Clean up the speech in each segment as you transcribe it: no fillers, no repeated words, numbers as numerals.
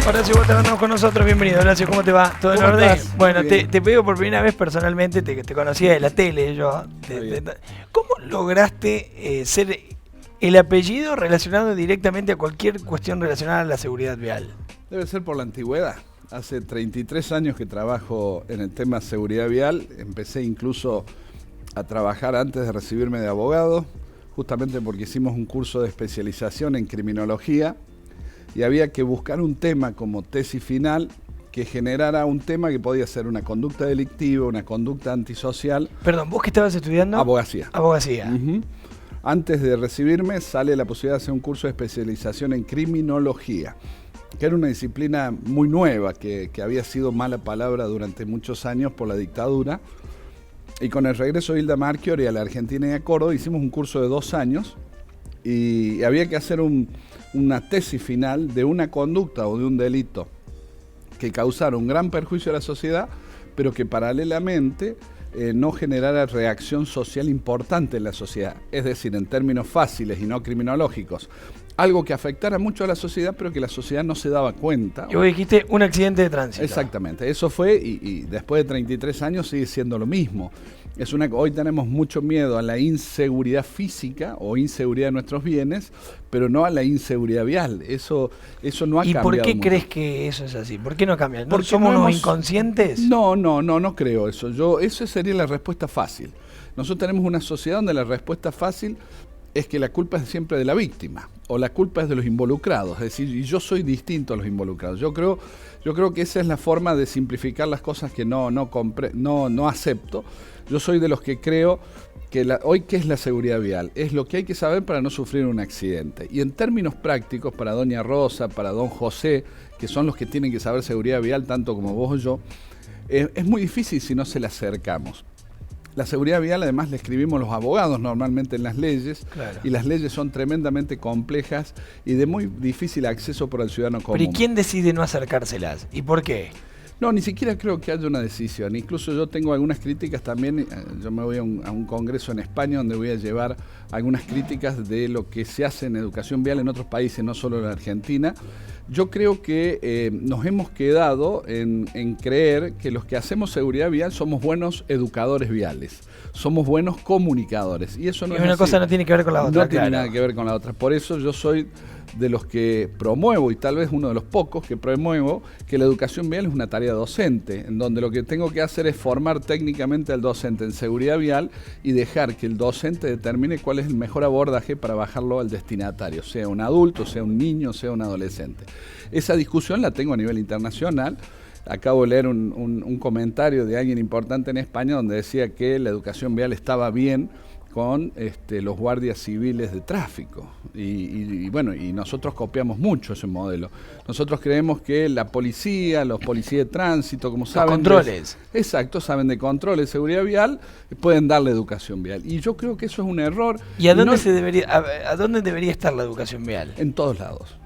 Horacio Boternano con nosotros, bienvenido. Horacio, ¿cómo te va? ¿Todo en orden? Estás? Bueno, te veo por primera vez personalmente, te conocía de la tele yo. ¿Cómo lograste ser el apellido relacionado directamente a cualquier cuestión relacionada a la seguridad vial? Debe ser por la antigüedad. Hace 33 años que trabajo en el tema seguridad vial. Empecé incluso a trabajar antes de recibirme de abogado, justamente porque hicimos un curso de especialización en criminología y había que buscar un tema como tesis final que generara un tema que podía ser una conducta delictiva, una conducta antisocial. Perdón, ¿vos qué estabas estudiando? Abogacía. Abogacía. Antes de recibirme sale la posibilidad de hacer un curso de especialización en criminología, que era una disciplina muy nueva, que había sido mala palabra durante muchos años por la dictadura. Y con el regreso de Hilda Marchiori a la Argentina y a Córdoba hicimos un curso de 2 años y había que hacer una tesis final de una conducta o de un delito que causara un gran perjuicio a la sociedad, pero que paralelamente no generara reacción social importante en la sociedad. Es decir, en términos fáciles y no criminológicos, algo que afectara mucho a la sociedad, pero que la sociedad no se daba cuenta. Y vos dijiste un accidente de tránsito. Exactamente, eso fue y después de 33 años sigue siendo lo mismo. Hoy tenemos mucho miedo a la inseguridad física o inseguridad de nuestros bienes, pero no a la inseguridad vial. Eso no ha cambiado. ¿Y por qué mucho. crees que eso es así? ¿Por qué no cambia? Porque ¿Somos unos inconscientes? No creo eso. Esa sería la respuesta fácil. Nosotros tenemos una sociedad donde la respuesta fácil es que la culpa es siempre de la víctima o la culpa es de los involucrados, es decir, y yo soy distinto a los involucrados. Yo creo que esa es la forma de simplificar las cosas que no acepto. Yo soy de los que creo que hoy, ¿qué es la seguridad vial? Es lo que hay que saber para no sufrir un accidente. Y en términos prácticos, para doña Rosa, para don José, que son los que tienen que saber seguridad vial tanto como vos o yo, es muy difícil si no se le acercamos. La seguridad vial además la escribimos los abogados normalmente en las leyes, claro. Y las leyes son tremendamente complejas y de muy difícil acceso por el ciudadano común. ¿Pero y quién decide no acercárselas? ¿Y por qué? No, ni siquiera creo que haya una decisión. Incluso yo tengo algunas críticas también. Yo me voy a un congreso en España donde voy a llevar algunas críticas de lo que se hace en educación vial en otros países, no solo en Argentina. Yo creo que nos hemos quedado en creer que los que hacemos seguridad vial somos buenos educadores viales, somos buenos comunicadores. Y eso no es una así. Cosa no tiene que ver con la otra. No tiene nada que ver con la otra. Por eso yo soy de los que promuevo, y tal vez uno de los pocos que promuevo, que la educación vial es una tarea docente, en donde lo que tengo que hacer es formar técnicamente al docente en seguridad vial y dejar que el docente determine cuál es el mejor abordaje para bajarlo al destinatario, sea un adulto, sea un niño, sea un adolescente. Esa discusión la tengo a nivel internacional. Acabo de leer un comentario de alguien importante en España donde decía que la educación vial estaba bien con los guardias civiles de tráfico y bueno, y nosotros copiamos mucho ese modelo. Nosotros creemos que la policía, los policías de tránsito, como saben, los controles. Exacto, saben de controles, seguridad vial, pueden darle educación vial. Y yo creo que eso es un error. ¿Y a dónde debería estar la educación vial? En todos lados.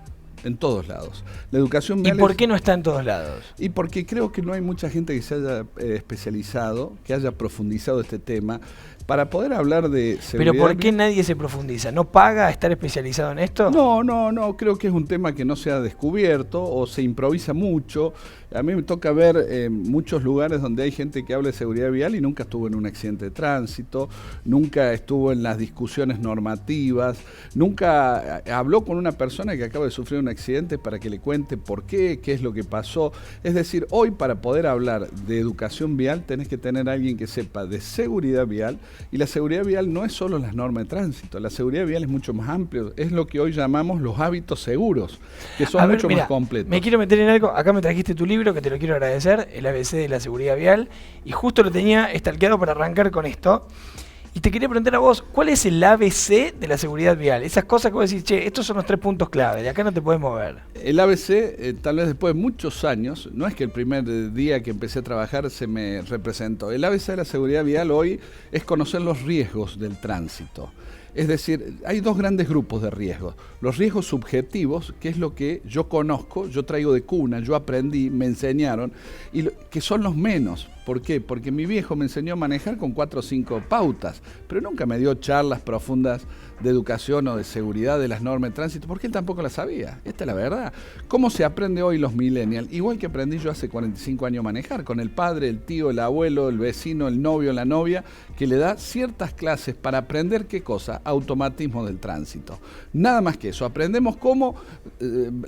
En todos lados. La educación vial. ¿Y por qué no está en todos lados? Y porque creo que no hay mucha gente que se haya especializado, que haya profundizado este tema, para poder hablar de seguridad. ¿Pero por qué nadie se profundiza? ¿No paga estar especializado en esto? No, creo que es un tema que no se ha descubierto o se improvisa mucho. A mí me toca ver muchos lugares donde hay gente que habla de seguridad vial y nunca estuvo en un accidente de tránsito, nunca estuvo en las discusiones normativas, nunca habló con una persona que acaba de sufrir un accidente para que le cuente por qué es lo que pasó. Es decir, hoy para poder hablar de educación vial tenés que tener a alguien que sepa de seguridad vial, y la seguridad vial no es solo las normas de tránsito, la seguridad vial es mucho más amplio, es lo que hoy llamamos los hábitos seguros, que son mucho más completos. Me quiero meter en algo, acá me trajiste tu libro, que te lo quiero agradecer, el ABC de la seguridad vial, y justo lo tenía estalqueado para arrancar con esto. Y te quería preguntar a vos, ¿cuál es el ABC de la seguridad vial? Esas cosas que vos decís, che, estos son los 3 puntos clave, de acá no te podés mover. El ABC, tal vez después de muchos años, no es que el primer día que empecé a trabajar se me representó. El ABC de la seguridad vial hoy es conocer los riesgos del tránsito. Es decir, hay 2 grandes grupos de riesgos. Los riesgos subjetivos, que es lo que yo conozco, yo traigo de cuna, yo aprendí, me enseñaron, y que son los menos. ¿Por qué? Porque mi viejo me enseñó a manejar con 4 o 5 pautas, pero nunca me dio charlas profundas de educación o de seguridad de las normas de tránsito, porque él tampoco las sabía. Esta es la verdad. ¿Cómo se aprende hoy los millennials? Igual que aprendí yo hace 45 años a manejar, con el padre, el tío, el abuelo, el vecino, el novio, la novia, que le da ciertas clases para aprender ¿qué cosa? Automatismo del tránsito. Nada más que eso. Aprendemos cómo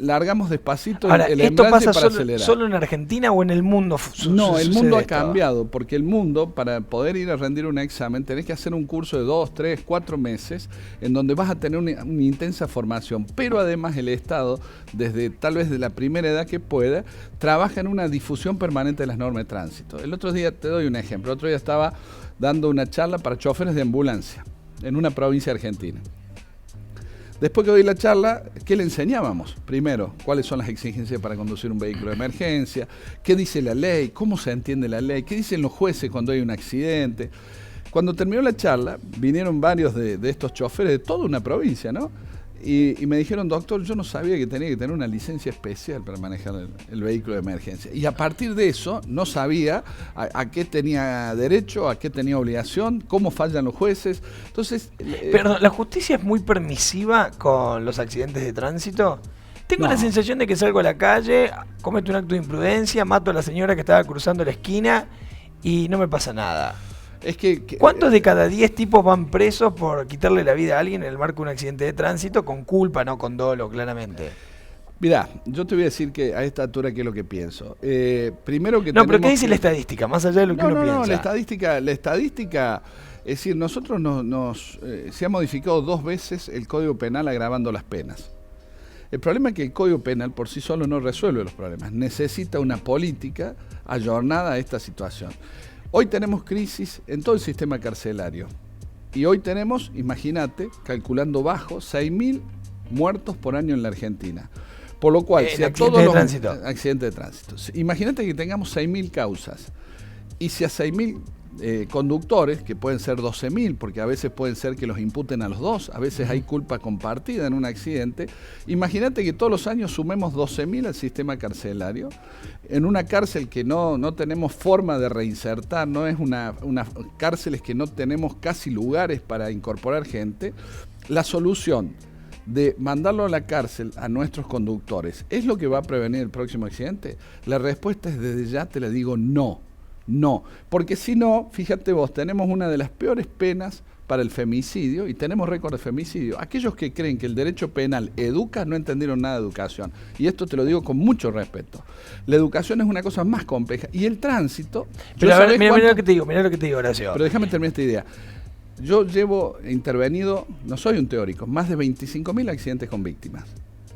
largamos despacito el embrague para acelerar. ¿Solo en Argentina o en el mundo? No, el mundo ha cambiado, porque el mundo, para poder ir a rendir un examen, tenés que hacer un curso de 2, 3, 4 meses, en donde vas a tener una intensa formación, pero además el Estado, desde tal vez de la primera edad que pueda, trabaja en una difusión permanente de las normas de tránsito. El otro día, te doy un ejemplo, el otro día estaba dando una charla para choferes de ambulancia en una provincia argentina. Después que oí la charla, ¿qué le enseñábamos? Primero, cuáles son las exigencias para conducir un vehículo de emergencia, qué dice la ley, cómo se entiende la ley, qué dicen los jueces cuando hay un accidente. Cuando terminó la charla, vinieron varios de estos choferes de toda una provincia, ¿no? Y me dijeron, doctor, yo no sabía que tenía que tener una licencia especial para manejar el vehículo de emergencia. Y a partir de eso, no sabía a qué tenía derecho, a qué tenía obligación, cómo fallan los jueces. Entonces... Perdón, ¿la justicia es muy permisiva con los accidentes de tránsito? Tengo la sensación de que salgo a la calle, cometo un acto de imprudencia, mato a la señora que estaba cruzando la esquina y no me pasa nada. Es que ¿Cuántos de cada 10 tipos van presos por quitarle la vida a alguien en el marco de un accidente de tránsito con culpa, no con dolo, claramente? Mirá, yo te voy a decir que a esta altura qué es lo que pienso. Primero que pero ¿qué dice la estadística? Más allá de lo que uno piensa. No, la estadística, es decir, nosotros se ha modificado 2 veces el Código Penal agravando las penas. El problema es que el Código Penal por sí solo no resuelve los problemas. Necesita una política ayornada a esta situación. Hoy tenemos crisis en todo el sistema carcelario. Y hoy tenemos, imagínate, calculando bajo, 6.000 muertos por año en la Argentina. Por lo cual, si a todos los accidentes de tránsito, imagínate que tengamos 6.000 causas. Y si a 6.000 conductores, que pueden ser 12.000, porque a veces pueden ser que los imputen a los dos, a veces hay culpa compartida en un accidente, imagínate que todos los años sumemos 12.000 al sistema carcelario, en una cárcel que no tenemos forma de reinsertar, no es una cárceles que no tenemos casi lugares para incorporar gente. La solución de mandarlo a la cárcel a nuestros conductores, ¿es lo que va a prevenir el próximo accidente? La respuesta es desde ya, te la digo, no. No, porque si no, fíjate vos, tenemos una de las peores penas para el femicidio y tenemos récord de femicidio. Aquellos que creen que el derecho penal educa no entendieron nada de educación. Y esto te lo digo con mucho respeto. La educación es una cosa más compleja y el tránsito... Pero a ver, mira lo que te digo, Horacio. Pero déjame terminar esta idea. Yo llevo intervenido, no soy un teórico, más de 25.000 accidentes con víctimas.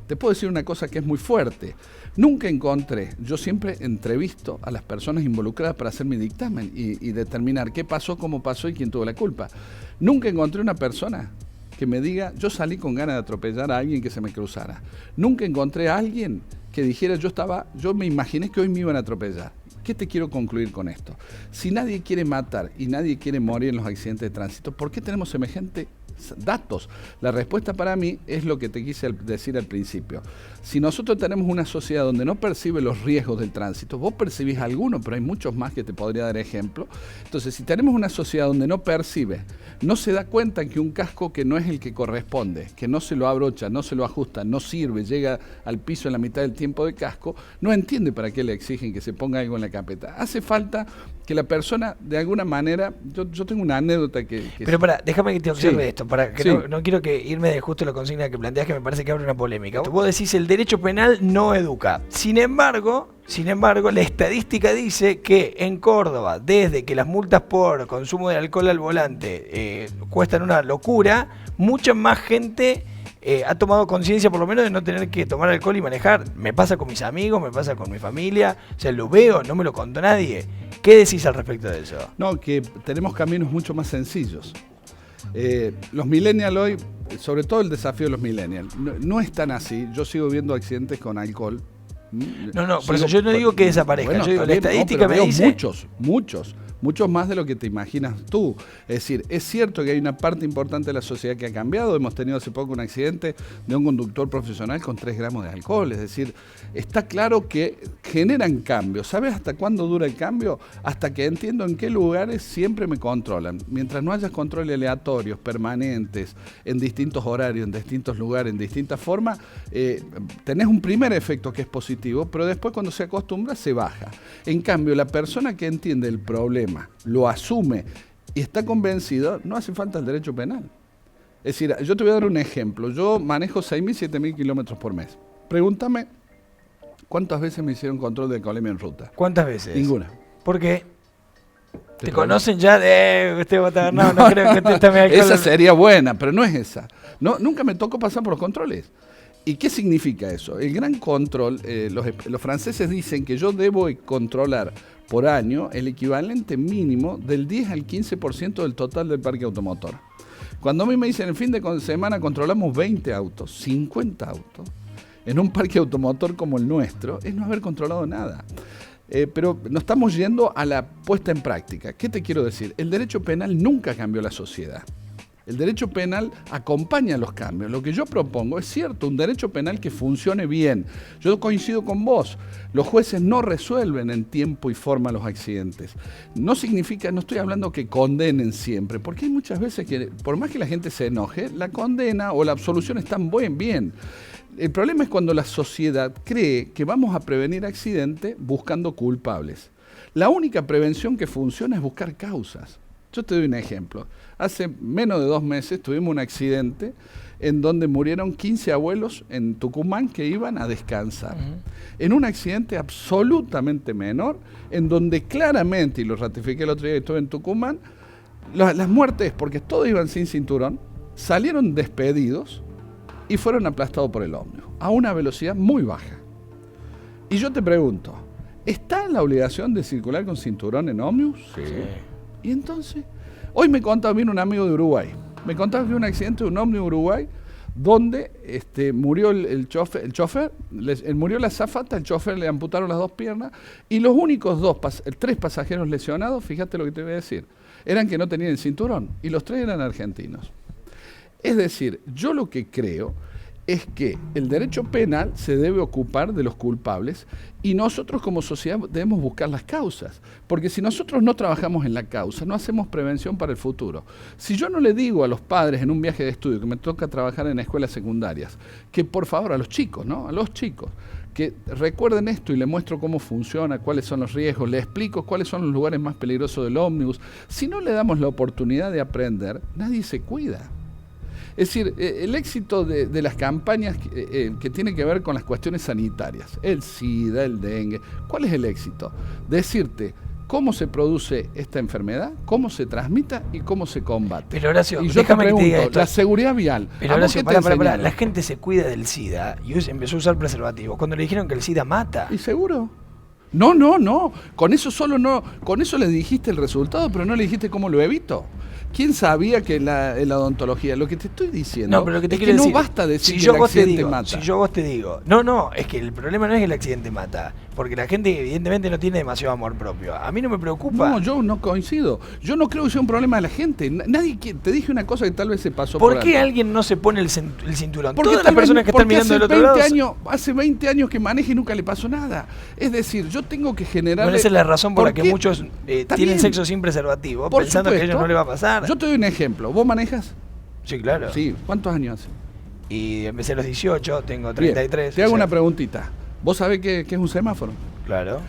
Te puedo decir una cosa que es muy fuerte. Nunca encontré, yo siempre entrevisto a las personas involucradas para hacer mi dictamen y determinar qué pasó, cómo pasó y quién tuvo la culpa. Nunca encontré una persona que me diga, yo salí con ganas de atropellar a alguien que se me cruzara. Nunca encontré a alguien que dijera, yo me imaginé que hoy me iban a atropellar. ¿Qué te quiero concluir con esto? Si nadie quiere matar y nadie quiere morir en los accidentes de tránsito, ¿por qué tenemos semejante datos? La respuesta para mí es lo que te quise decir al principio. Si nosotros tenemos una sociedad donde no percibe los riesgos del tránsito, vos percibís algunos, pero hay muchos más que te podría dar ejemplo. Entonces, si tenemos una sociedad donde no percibe, no se da cuenta que un casco que no es el que corresponde, que no se lo abrocha, no se lo ajusta, no sirve, llega al piso en la mitad del tiempo de casco, no entiende para qué le exigen que se ponga algo en la carpeta. Hace falta que la persona, de alguna manera, yo tengo una anécdota que pero déjame que te observe esto, para que no quiero que irme de justo la consigna que planteas, que me parece que abre una polémica. Vos decís, el derecho penal no educa. Sin embargo, la estadística dice que en Córdoba, desde que las multas por consumo de alcohol al volante cuestan una locura, mucha más gente ha tomado conciencia por lo menos de no tener que tomar alcohol y manejar. Me pasa con mis amigos, me pasa con mi familia, o sea, lo veo, no me lo contó nadie. ¿Qué decís al respecto de eso? No, que tenemos caminos mucho más sencillos. Los millennials hoy, sobre todo el desafío de los millennials, no es tan así. Yo sigo viendo accidentes con alcohol. Por eso yo no digo que desaparezca. Yo digo, la estadística me dice... Muchos. mucho más de lo que te imaginas tú. Es decir, es cierto que hay una parte importante de la sociedad que ha cambiado. Hemos tenido hace poco un accidente de un conductor profesional con 3 gramos de alcohol. Es decir, está claro que generan cambios. ¿Sabes hasta cuándo dura el cambio? Hasta que entiendo en qué lugares siempre me controlan. Mientras no haya controles aleatorios, permanentes, en distintos horarios, en distintos lugares, en distintas formas, tenés un primer efecto que es positivo, pero después cuando se acostumbra se baja. En cambio, la persona que entiende el problema, lo asume y está convencido, no hace falta el derecho penal. Es decir, yo te voy a dar un ejemplo. Yo manejo 6.000, 7.000 kilómetros por mes. Pregúntame, ¿cuántas veces me hicieron control de alcoholemia en ruta? ¿Cuántas veces? Ninguna. ¿Por qué? ¿Te conocen ya de usted va a estar? No creo que usted tome alcohol. Esa sería buena, pero no es esa. No, nunca me tocó pasar por los controles. ¿Y qué significa eso? El gran control, los franceses dicen que yo debo controlar por año el equivalente mínimo del 10 al 15% del total del parque automotor. Cuando a mí me dicen el fin de semana controlamos 20 autos, 50 autos, en un parque automotor como el nuestro, es no haber controlado nada. Pero nos estamos yendo a la puesta en práctica. ¿Qué te quiero decir? El derecho penal nunca cambió la sociedad. El derecho penal acompaña los cambios. Lo que yo propongo es cierto, un derecho penal que funcione bien. Yo coincido con vos, los jueces no resuelven en tiempo y forma los accidentes. No significa, no estoy hablando que condenen siempre, porque hay muchas veces que, por más que la gente se enoje, la condena o la absolución están bien. El problema es cuando la sociedad cree que vamos a prevenir accidentes buscando culpables. La única prevención que funciona es buscar causas. Yo te doy un ejemplo. Hace menos de 2 meses tuvimos un accidente en donde murieron 15 abuelos en Tucumán que iban a descansar. En un accidente absolutamente menor, en donde claramente, y lo ratifiqué el otro día que estuve en Tucumán, las muertes, porque todos iban sin cinturón, salieron despedidos y fueron aplastados por el ómnibus, a una velocidad muy baja. Y yo te pregunto, ¿está en la obligación de circular con cinturón en ómnibus? Sí. Y entonces, hoy me contaba bien un amigo de Uruguay. Me contaba que hubo un accidente de un ómnibus Uruguay donde murió el chofer, murió la azafata, el chofer le amputaron las 2 piernas y los únicos 3 pasajeros lesionados, fíjate lo que te voy a decir, eran que no tenían el cinturón y los 3 eran argentinos. Es decir, yo lo que creo es que el derecho penal se debe ocupar de los culpables y nosotros como sociedad debemos buscar las causas, porque si nosotros no trabajamos en la causa, no hacemos prevención para el futuro. Si yo no le digo a los padres en un viaje de estudio que me toca trabajar en escuelas secundarias, que por favor a los chicos, ¿no? A los chicos, que recuerden esto y le muestro cómo funciona, cuáles son los riesgos, le explico cuáles son los lugares más peligrosos del ómnibus, si no le damos la oportunidad de aprender, nadie se cuida. Es decir, el éxito de las campañas que tiene que ver con las cuestiones sanitarias, el SIDA, el dengue, ¿cuál es el éxito? Decirte cómo se produce esta enfermedad, cómo se transmita y cómo se combate. Pero Horacio, y yo déjame te pregunto, que te diga esto. La seguridad vial. Pero Horacio, pará. La gente se cuida del SIDA y empezó a usar preservativos cuando le dijeron que el SIDA mata. ¿Y seguro? No. Con eso le dijiste el resultado, pero no le dijiste cómo lo evito. ¿Quién sabía que la odontología? Lo que te estoy diciendo no, pero lo que te es quiero que decir, no basta decir si que el accidente mata. Si yo vos te digo, no, es que el problema no es que el accidente mata, porque la gente evidentemente no tiene demasiado amor propio. A mí no me preocupa. No, yo no coincido. Yo no creo que sea un problema de la gente. Nadie te dije una cosa que tal vez se pasó por ¿Por qué alto. alguien no se pone el cinturón? Porque todas las personas que están mirando del otro lado... Hace 20 años que maneja y nunca le pasó nada. Es decir, yo tengo que generar... Bueno, esa es la razón por la que muchos tienen sexo sin preservativo, pensando que a ellos no les va a pasar. Yo te doy un ejemplo. ¿Vos manejas? Sí, claro. Sí. ¿Cuántos años hace? Y empecé a los 18, tengo 33. Bien, te hago una preguntita. ¿Vos sabés qué es un semáforo? Claro.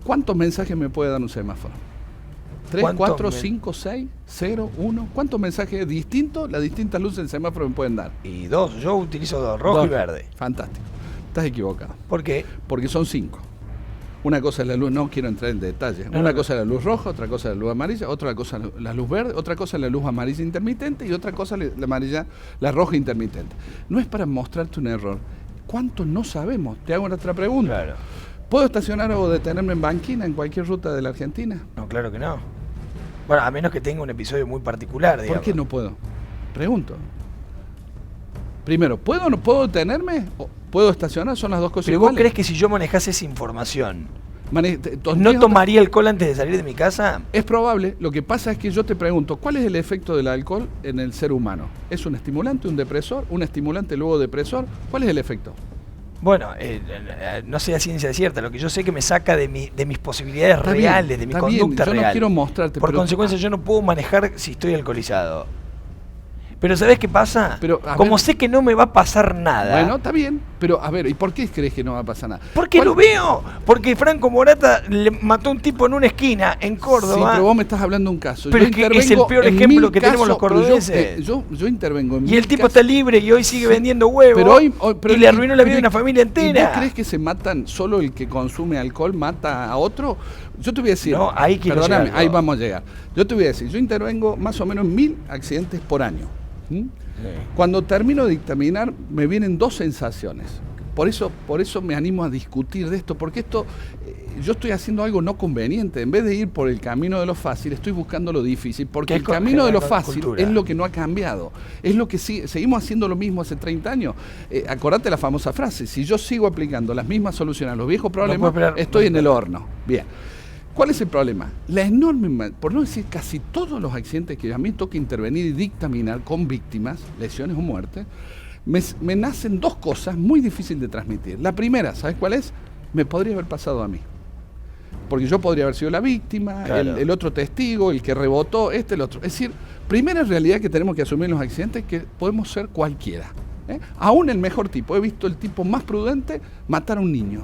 ¿Cuántos mensajes me puede dar un semáforo? 3, 4, 5, 6, 0, 1. ¿Cuántos mensajes distintos las distintas luces del semáforo me pueden dar? Y 2. Yo utilizo 2, rojo y verde. Fantástico. Estás equivocado. ¿Por qué? Porque son 5. Una cosa es la luz, no quiero entrar en detalles. Una cosa es la luz roja, otra cosa es la luz amarilla, otra cosa es la luz verde, otra cosa es la luz amarilla intermitente y otra cosa es la roja intermitente. No es para mostrarte un error. ¿Cuántos no sabemos? Te hago otra pregunta. Claro. ¿Puedo estacionar o detenerme en banquina en cualquier ruta de la Argentina? No, claro que no. Bueno, a menos que tenga un episodio muy particular, digamos. ¿Por qué no puedo? Pregunto. Primero, ¿puedo detenerme? ¿O puedo estacionar? Son las dos cosas Pero iguales. ¿vos crees que si yo manejase esa información, ¿No tomaría alcohol antes de salir de mi casa? Es probable. Lo que pasa es que yo te pregunto, ¿cuál es el efecto del alcohol en el ser humano? ¿Es un estimulante, un depresor, un estimulante luego depresor? ¿Cuál es el efecto? Bueno, no sé a ciencia cierta, lo que yo sé que me saca de mis posibilidades Está reales, bien, de mi está conducta bien. Yo real. no quiero mostrarte. Por consecuencia, yo no puedo manejar si estoy alcoholizado. Pero ¿sabés qué pasa? Pero, como sé que no me va a pasar nada. Bueno, está bien, pero a ver, ¿y por qué crees que no va a pasar nada? Porque lo veo. Porque Franco Morata le mató a un tipo en una esquina en Córdoba. Sí, pero vos me estás hablando de un caso. Pero es que es el peor ejemplo que tenemos los cordobeses. Yo intervengo en y el tipo está libre y hoy sigue vendiendo huevos. Pero y le arruinó la vida a una familia entera. ¿Y vos crees que se matan solo el que consume alcohol mata a otro? Yo te voy a decir, no, perdóname, ahí vamos a llegar. Yo te voy a decir, yo intervengo más o menos 1000 accidentes por año. Sí. Cuando termino de dictaminar me vienen dos sensaciones. Por eso me animo a discutir de esto, porque yo estoy haciendo algo no conveniente. En vez de ir por el camino de lo fácil, estoy buscando lo difícil, porque el camino de lo fácil es lo que no ha cambiado. Es lo que seguimos haciendo lo mismo hace 30 años. Acordate la famosa frase, si yo sigo aplicando las mismas soluciones a los viejos problemas, estoy en el horno. Bien. ¿Cuál es el problema? La enorme, por no decir casi todos los accidentes que a mí toca intervenir y dictaminar con víctimas, lesiones o muertes, me nacen dos cosas muy difíciles de transmitir. La primera, ¿sabes cuál es? Me podría haber pasado a mí. Porque yo podría haber sido la víctima, claro. el otro testigo, el que rebotó, el otro. Es decir, primera realidad que tenemos que asumir en los accidentes es que podemos ser cualquiera. Aún el mejor tipo. He visto el tipo más prudente matar a un niño,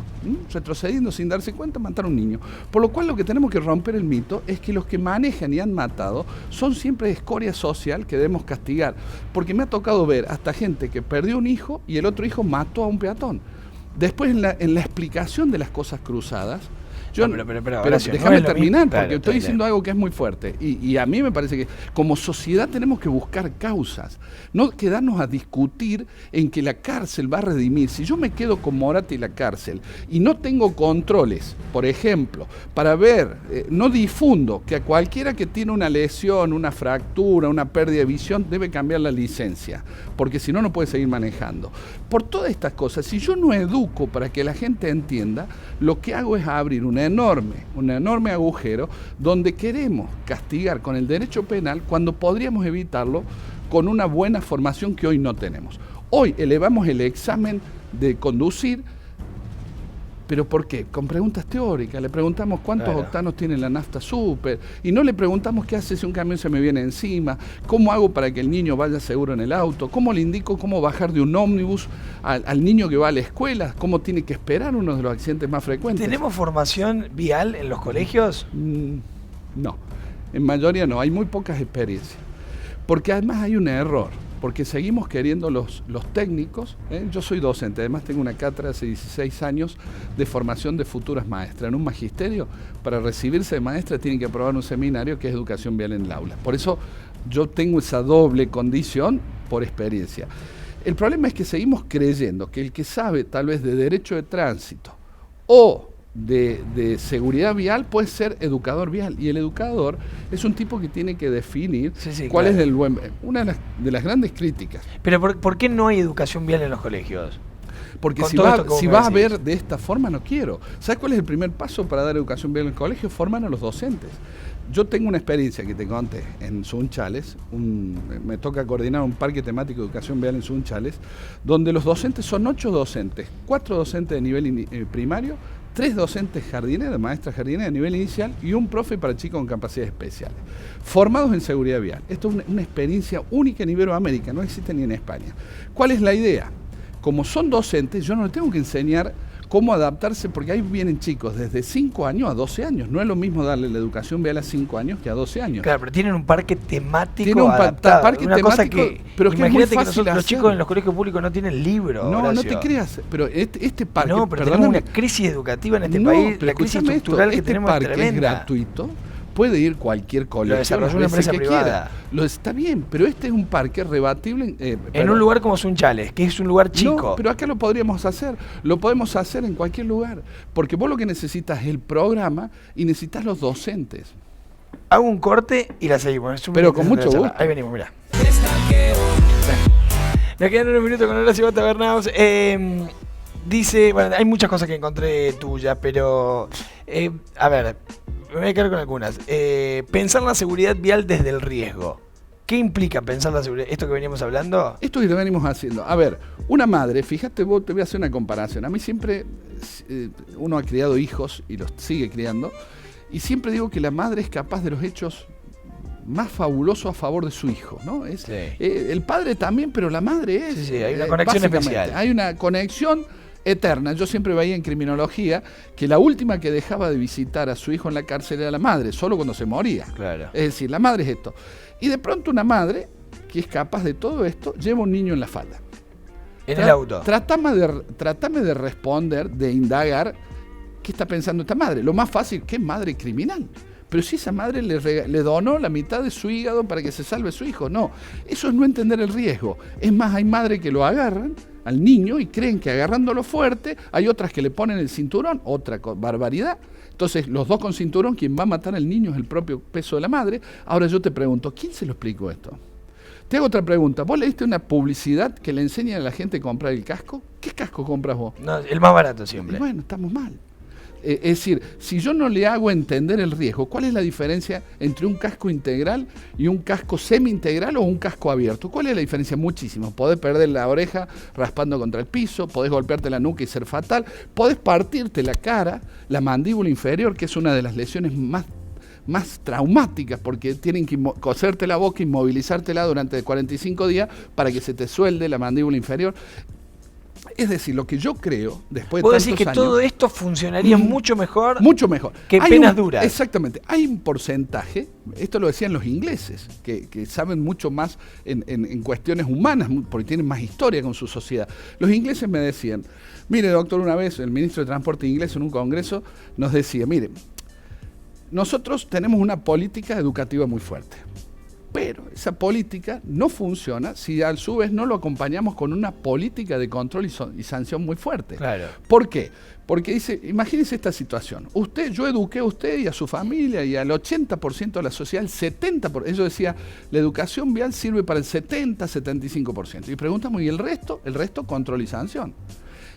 retrocediendo sin darse cuenta, matar a un niño. Por lo cual lo que tenemos que romper el mito es que los que manejan y han matado son siempre escoria social que debemos castigar. Porque me ha tocado ver hasta gente que perdió un hijo y el otro hijo mató a un peatón. Después en la explicación de las cosas cruzadas, pero déjame terminar, porque estoy diciendo algo que es muy fuerte. Y a mí me parece que como sociedad tenemos que buscar causas, no quedarnos a discutir en que la cárcel va a redimir. Si yo me quedo con Morata y la cárcel y no tengo controles, por ejemplo, para ver, no difundo que a cualquiera que tiene una lesión, una fractura, una pérdida de visión, debe cambiar la licencia, porque si no, no puede seguir manejando. Por todas estas cosas, si yo no educo para que la gente entienda, lo que hago es abrir un enorme agujero donde queremos castigar con el derecho penal cuando podríamos evitarlo con una buena formación que hoy no tenemos. Hoy elevamos el examen de conducir, ¿pero por qué? Con preguntas teóricas. Le preguntamos cuántos octanos tiene la nafta super y no le preguntamos qué hace si un camión se me viene encima, cómo hago para que el niño vaya seguro en el auto, cómo le indico cómo bajar de un ómnibus al niño que va a la escuela, cómo tiene que esperar uno de los accidentes más frecuentes. ¿Tenemos formación vial en los colegios? No, en mayoría no, hay muy pocas experiencias. Porque además hay un error. Porque seguimos queriendo los técnicos. Yo soy docente, además tengo una cátedra hace 16 años de formación de futuras maestras. En un magisterio, para recibirse de maestra, tienen que aprobar un seminario que es educación vial en el aula. Por eso yo tengo esa doble condición por experiencia. El problema es que seguimos creyendo que el que sabe tal vez de derecho de tránsito o de seguridad vial puede ser educador vial, y el educador es un tipo que tiene que definir cuál es el buen. Una de las grandes críticas. Pero ¿por qué no hay educación vial en los colegios? Porque si va a haber de esta forma, no quiero. ¿Sabes cuál es el primer paso para dar educación vial en el colegio? Forman a los docentes. Yo tengo una experiencia que te conté en Sunchales, me toca coordinar un parque temático de educación vial en Sunchales, donde los docentes son 8 docentes, 4 docentes de nivel primario, 3 docentes jardineros, maestras jardineras de nivel inicial y un profe para chicos con capacidades especiales, formados en seguridad vial. Esto es una experiencia única en Iberoamérica, no existe ni en España. ¿Cuál es la idea? Como son docentes, yo no les tengo que enseñar cómo adaptarse, porque ahí vienen chicos desde 5 años a 12 años. No es lo mismo darle la educación vial a 5 años que a 12 años. Claro, pero tienen un parque temático adaptado. Parque una temático, cosa que, pero que imagínate que los chicos en los colegios públicos no tienen libro. No, Horacio. no te creas, pero este parque... No, pero tenemos una crisis educativa en este país, la crisis estructural que tenemos es tremenda. Este parque es gratuito. Puede ir cualquier colegio. Lo desarrolló una empresa privada. Quiera. Está bien, pero este es un parque rebatible. En un lugar como Sunchales, que es un lugar chico. No, pero acá lo podríamos hacer. Lo podemos hacer en cualquier lugar. Porque vos lo que necesitas es el programa y necesitas los docentes. Hago un corte y la seguimos. Pero con mucho gusto. Ahí venimos, mirá. Nos quedan unos minutos con Horacio Bata Bernaus. Dice, bueno, hay muchas cosas que encontré tuyas, pero a ver, me voy a quedar con algunas. Pensar la seguridad vial desde el riesgo. ¿Qué implica pensar la seguridad? ¿Esto que veníamos hablando? Esto que venimos haciendo. A ver, una madre, fíjate vos, te voy a hacer una comparación. A mí siempre, uno ha criado hijos y los sigue criando, y siempre digo que la madre es capaz de los hechos más fabulosos a favor de su hijo, ¿no? Sí. El padre también, pero la madre es... Sí, hay una conexión especial. Hay una conexión eterna. Yo siempre veía en criminología que la última que dejaba de visitar a su hijo en la cárcel era la madre, solo cuando se moría. Claro. Es decir, la madre es esto. Y de pronto una madre, que es capaz de todo esto, lleva un niño en la falda. En el auto. Trátame de responder, de indagar qué está pensando esta madre. Lo más fácil, ¿qué madre criminal? Pero si esa madre le donó la mitad de su hígado para que se salve su hijo. No, eso es no entender el riesgo. Es más, hay madres que lo agarran al niño y creen que agarrándolo fuerte, hay otras que le ponen el cinturón, otra barbaridad. Entonces, los dos con cinturón, quien va a matar al niño es el propio peso de la madre. Ahora yo te pregunto, ¿quién se lo explicó esto? Te hago otra pregunta. ¿Vos leíste una publicidad que le enseña a la gente a comprar el casco? ¿Qué casco compras vos? No, el más barato siempre. Y bueno, estamos mal. Es decir, si yo no le hago entender el riesgo, ¿cuál es la diferencia entre un casco integral y un casco semi-integral o un casco abierto? ¿Cuál es la diferencia? Muchísimo. Podés perder la oreja raspando contra el piso, podés golpearte la nuca y ser fatal, podés partirte la cara, la mandíbula inferior, que es una de las lesiones más traumáticas, porque tienen que coserte la boca, inmovilizártela durante 45 días para que se te suelde la mandíbula inferior. Es decir, lo que yo creo, después de tantos años... ¿Puedo decir que años, todo esto funcionaría mucho mejor? Mucho mejor. Que penas duras. Exactamente. Hay un porcentaje, esto lo decían los ingleses, que saben mucho más en cuestiones humanas, porque tienen más historia con su sociedad. Los ingleses me decían, mire doctor, una vez el ministro de Transporte inglés en un congreso nos decía, mire, nosotros tenemos una política educativa muy fuerte. Pero esa política no funciona si a su vez no lo acompañamos con una política de control y sanción muy fuerte. Claro. ¿Por qué? Porque dice, imagínense esta situación. Yo eduqué a usted y a su familia y al 80% de la sociedad, el 70%. Ellos decía, la educación vial sirve para el 70-75%. Y preguntamos, ¿y el resto? El resto, control y sanción.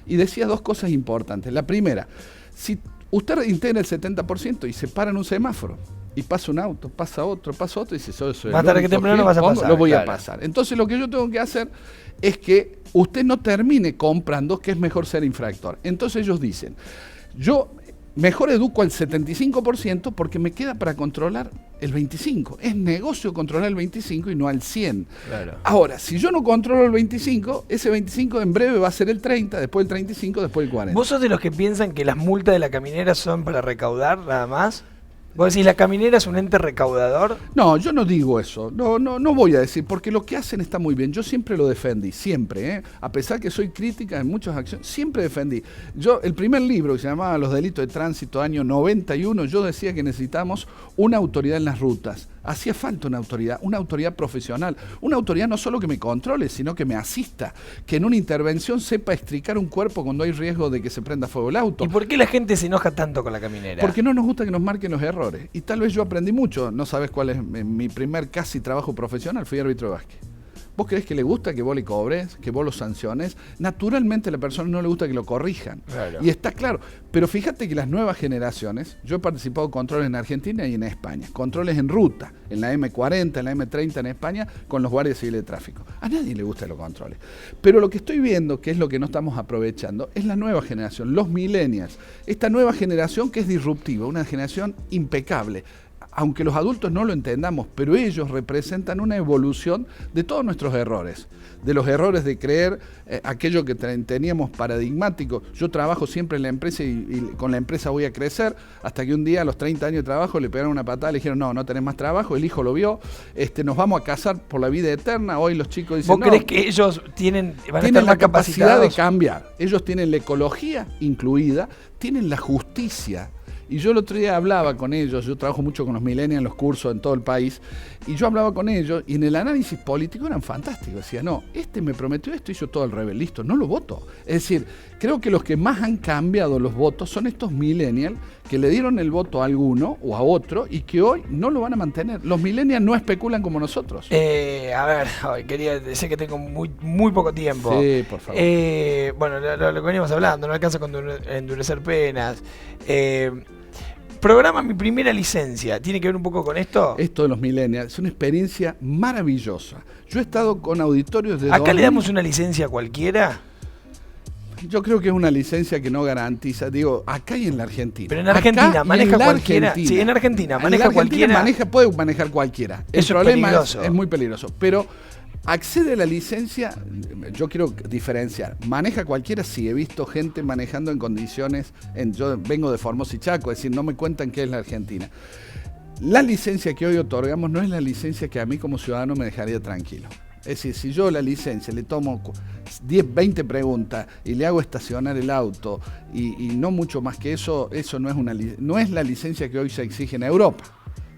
Y decía dos cosas importantes. La primera, si usted integra el 70% y se para en un semáforo, y pasa un auto, pasa otro, y dice, eso más tarde que temprano vas a pasar. Lo voy a pasar. Entonces lo que yo tengo que hacer es que usted no termine comprando que es mejor ser infractor. Entonces ellos dicen, yo mejor educo al 75% porque me queda para controlar el 25%. Es negocio controlar el 25% y no al 100%. Claro. Ahora, si yo no controlo el 25%, ese 25% en breve va a ser el 30%, después el 35%, después el 40%. ¿Vos sos de los que piensan que las multas de la caminera son para recaudar nada más? ¿Vos decís la caminera es un ente recaudador? No, yo no digo eso, no voy a decir, porque lo que hacen está muy bien. Yo siempre lo defendí, siempre, a pesar que soy crítica en muchas acciones, siempre defendí. Yo, el primer libro que se llamaba Los delitos de tránsito, año 91, yo decía que necesitamos una autoridad en las rutas. Hacía falta una autoridad profesional, una autoridad no solo que me controle, sino que me asista, que en una intervención sepa extricar un cuerpo cuando hay riesgo de que se prenda fuego el auto. ¿Y por qué la gente se enoja tanto con la caminera? Porque no nos gusta que nos marquen los errores. Y tal vez yo aprendí mucho. No sabes cuál es mi primer casi trabajo profesional, fui árbitro de básquet. ¿Vos creés que le gusta que vos le cobres, que vos lo sanciones? Naturalmente a la persona no le gusta que lo corrijan. Claro. Y está claro. Pero fíjate que las nuevas generaciones, yo he participado en controles en Argentina y en España, controles en ruta, en la M40, en la M30 en España, con los guardias civiles de tráfico. A nadie le gustan los controles. Pero lo que estoy viendo, que es lo que no estamos aprovechando, es la nueva generación, los millennials. Esta nueva generación que es disruptiva, una generación impecable. Aunque los adultos no lo entendamos, pero ellos representan una evolución de todos nuestros errores, de los errores de creer aquello que teníamos paradigmático. Yo trabajo siempre en la empresa y con la empresa voy a crecer, hasta que un día a los 30 años de trabajo le pegaron una patada, le dijeron, no tenés más trabajo, el hijo lo vio, nos vamos a casar por la vida eterna. Hoy los chicos dicen, ¿vos crees que ellos tienen la capacidad de cambiar? Ellos tienen la ecología incluida, tienen la justicia Y yo el otro día hablaba con ellos, yo trabajo mucho con los millennials en los cursos en todo el país, y yo hablaba con ellos y en el análisis político eran fantásticos. Decía, no, este me prometió esto, hizo todo al revés, listo, no lo voto. Es decir, creo que los que más han cambiado los votos son estos millennials que le dieron el voto a alguno o a otro y que hoy no lo van a mantener. Los millennials no especulan como nosotros. A ver, quería decir que tengo muy poco tiempo. Sí, por favor. Bueno, lo que veníamos hablando, no alcanza con endurecer penas. Programa mi primera licencia. ¿Tiene que ver un poco con esto? Esto de los millennials es una experiencia maravillosa. Yo he estado con auditorios de... ¿Acá le damos una licencia a cualquiera? Yo creo que es una licencia que no garantiza, digo, acá y en la Argentina. Pero en Argentina maneja cualquiera. Sí, en Argentina maneja cualquiera. Puede manejar cualquiera. Eso el problema es muy peligroso. Pero accede a la licencia, yo quiero diferenciar. Maneja cualquiera, sí, he visto gente manejando en condiciones, yo vengo de Formosa y Chaco, es decir, no me cuentan qué es la Argentina. La licencia que hoy otorgamos no es la licencia que a mí como ciudadano me dejaría tranquilo. Es decir, si yo la licencia le tomo 10, 20 preguntas y le hago estacionar el auto y no mucho más que eso no es la licencia que hoy se exige en Europa.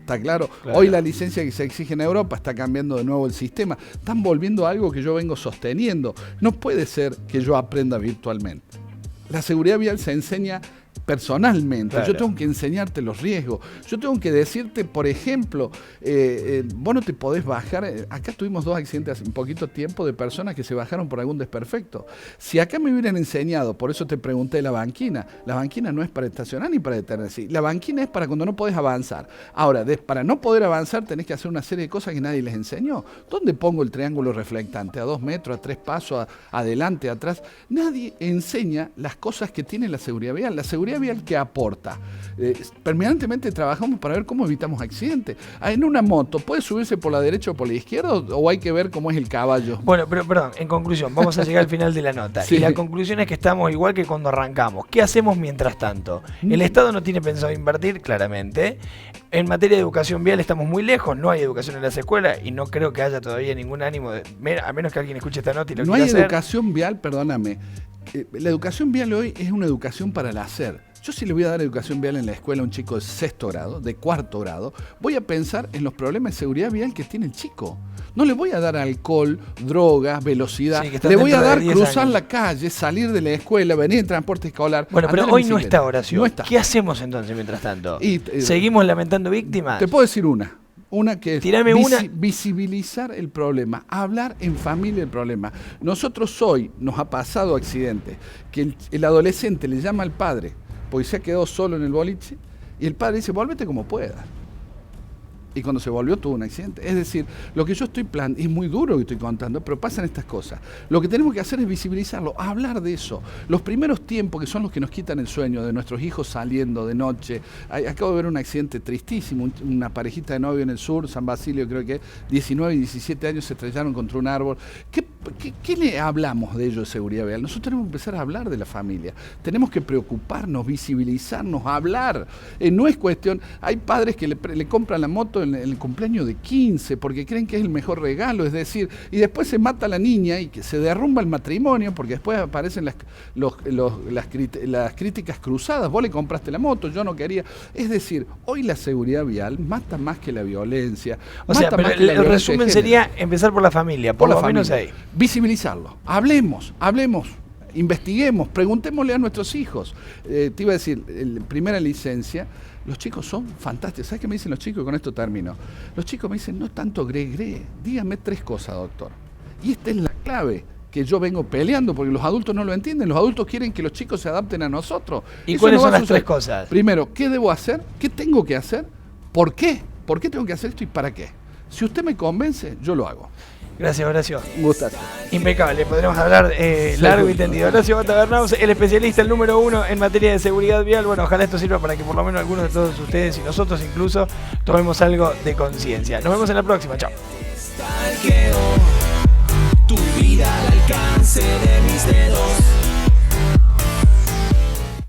¿Está claro? Hoy la licencia que se exige en Europa está cambiando de nuevo el sistema. Están volviendo a algo que yo vengo sosteniendo. No puede ser que yo aprenda virtualmente. La seguridad vial se enseña personalmente. Claro. Yo tengo que enseñarte los riesgos. Yo tengo que decirte, por ejemplo, vos no te podés bajar. Acá tuvimos 2 accidentes hace un poquito tiempo de personas que se bajaron por algún desperfecto. Si acá me hubieran enseñado, por eso te pregunté la banquina no es para estacionar ni para detener. Sí, la banquina es para cuando no podés avanzar. Ahora, para no poder avanzar tenés que hacer una serie de cosas que nadie les enseñó. ¿Dónde pongo el triángulo reflectante? ¿A 2 metros? ¿A 3 pasos? ¿Adelante? ¿Atrás? Nadie enseña las cosas que tiene la seguridad vial. La seguridad vial que aporta. Permanentemente trabajamos para ver cómo evitamos accidentes. En una moto, ¿puede subirse por la derecha o por la izquierda o hay que ver cómo es el caballo? Bueno, pero perdón, en conclusión, vamos a llegar al final de la nota. Sí. Y la conclusión es que estamos igual que cuando arrancamos. ¿Qué hacemos mientras tanto? El Estado no tiene pensado invertir, claramente. En materia de educación vial estamos muy lejos, no hay educación en las escuelas y no creo que haya todavía ningún ánimo, a menos que alguien escuche esta nota y lo quiera hacer. No hay educación vial, perdóname. La educación vial hoy es una educación para el hacer. Yo si le voy a dar educación vial en la escuela a un chico de 6º grado, de 4º grado, voy a pensar en los problemas de seguridad vial que tiene el chico. No le voy a dar alcohol, drogas, velocidad. Sí, le voy a dar cruzar años. La calle, salir de la escuela, venir en transporte escolar. Bueno, pero hoy no está, Horacio. No está. ¿Qué hacemos entonces mientras tanto? ¿Seguimos lamentando víctimas? Te puedo decir una que es visibilizar el problema, hablar en familia el problema. Nosotros hoy nos ha pasado accidentes que el adolescente le llama al padre porque se ha quedado solo en el boliche y el padre dice, volvete como puedas. Y cuando se volvió tuvo un accidente. Es decir, lo que yo estoy planteando, es muy duro que estoy contando, pero pasan estas cosas. Lo que tenemos que hacer es visibilizarlo, hablar de eso. Los primeros tiempos que son los que nos quitan el sueño de nuestros hijos saliendo de noche. Acabo de ver un accidente tristísimo, una parejita de novio en el sur, San Basilio, creo que 19 y 17 años se estrellaron contra un árbol. ¿Qué le hablamos de ello de seguridad vial? Nosotros tenemos que empezar a hablar de la familia. Tenemos que preocuparnos, visibilizarnos, hablar. No es cuestión... Hay padres que le compran la moto en el cumpleaños de 15 porque creen que es el mejor regalo, es decir, y después se mata la niña y que se derrumba el matrimonio porque después aparecen las críticas cruzadas. Vos le compraste la moto, yo no quería. Es decir, hoy la seguridad vial mata más que la violencia. O sea, pero el resumen sería empezar por la familia, por lo menos ahí. Visibilizarlo, hablemos, investiguemos, preguntémosle a nuestros hijos. Te iba a decir, primera licencia, los chicos son fantásticos. ¿Sabes qué me dicen los chicos? Con esto termino. Los chicos me dicen, no tanto gre, dígame 3 cosas, doctor. Y esta es la clave que yo vengo peleando, porque los adultos no lo entienden. Los adultos quieren que los chicos se adapten a nosotros. ¿Y eso cuáles son las 3 cosas? Primero, ¿qué debo hacer? ¿Qué tengo que hacer? ¿Por qué? ¿Por qué tengo que hacer esto y para qué? Si usted me convence, yo lo hago. Gracias, Horacio. Un gustazo. Impecable, podremos hablar largo y tendido. Horacio Batabernaus, el especialista, el número 1 en materia de seguridad vial. Bueno, ojalá esto sirva para que por lo menos algunos de todos ustedes y nosotros incluso tomemos algo de conciencia. Nos vemos en la próxima, chao. Tu vida al alcance de mis dedos.